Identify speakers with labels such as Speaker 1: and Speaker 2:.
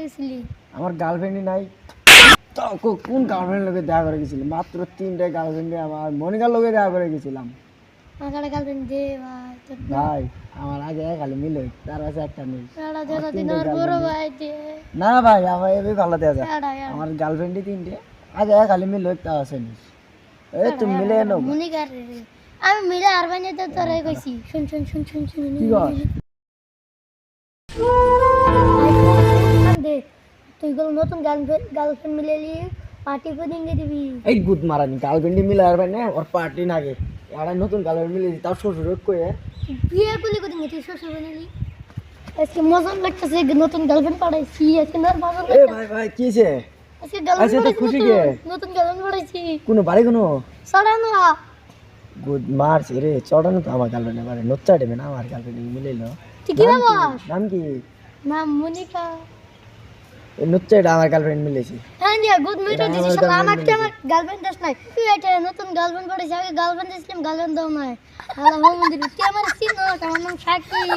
Speaker 1: গেছিলি?
Speaker 2: আমার গার্লফ্রেন্ডই নাই। তো কোন গার্লফ্রেন্ড লোকে দেখা করে গেছিলি? মাত্র 3টা গার্লফ্রেন্ডে আমার মনিকার লোকে দেখা করে গেছিলাম।
Speaker 1: আমার গার্লফ্রেন্ড দে ভাই তোর
Speaker 2: ভাই আমার আগে খালি মিলে, তার কাছে একটা নেই।
Speaker 1: এড়া দেলা দিন আর বড় ভাই দে
Speaker 2: না ভাই আমার এভাবে ভালো দেওয়া যায়।
Speaker 1: এড়া
Speaker 2: আমার গার্লফ্রেন্ডই 3টে, আগে খালি মিলে তা আছে নি। তুমি মিলে নাও।
Speaker 1: মনিকার রে আমি মিলে আর বানিয়ে তো তোরে কইছি শুন শুন শুন শুন শুন
Speaker 2: কি কর?
Speaker 1: দে তুই গো নতুন গার্লফ্রেন্ড মিলেলি পার্টি করে দিয়ে দিবি।
Speaker 2: এই গুদ মারানি গার্লফ্রেন্ডই মিলে আর না ওর পার্টি নাগে। আর নতুন গার্লফ্রেন্ড মিলে তাও শ্বশুর কয়ে
Speaker 1: বিয়ে করলি করে দিয়ে তুই শ্বশুর বানালি। আজকে মজা লাগতেছে নতুন গার্লফ্রেন্ড পাঠাইছি আজকে না মজা
Speaker 2: এ
Speaker 1: লাগতেছে।
Speaker 2: ভাই ভাই কিছে?
Speaker 1: আজকে গার্লফ্রেন্ড
Speaker 2: তো খুশি কে?
Speaker 1: নতুন গার্লফ্রেন্ড পাঠাইছি
Speaker 2: কোনো বাড়ি কোনো
Speaker 1: সরানো
Speaker 2: গুড মারছে রে, চড়ানো তো আমার গার্লফ্রেন্ড এবারে নোচ্চা দেবে না আমার গার্লফ্রেন্ড মিলাইলো।
Speaker 1: তুই কি বাবা
Speaker 2: নাম কি?
Speaker 1: নাম মনিকা।
Speaker 2: এই নোচ্চাটা আমার গার্লফ্রেন্ড মিলেছি।
Speaker 1: হ্যাঁ দিয়া গুড মিট
Speaker 2: এটা আমার
Speaker 1: দিছিস
Speaker 2: girlfriend
Speaker 1: আমার
Speaker 2: মিলেছে।
Speaker 1: আমার গার্লফ্রেন্ড দেশ নাই তুই এটা নতুন গার্লফ্রেন্ড পাঠাইছিস আগে গার্লফ্রেন্ড দিছিলাম গার্লফ্রেন্ড দাও নাই আল্লাহ মন্দির তুই আমার চিনো আমার নাম সাকিব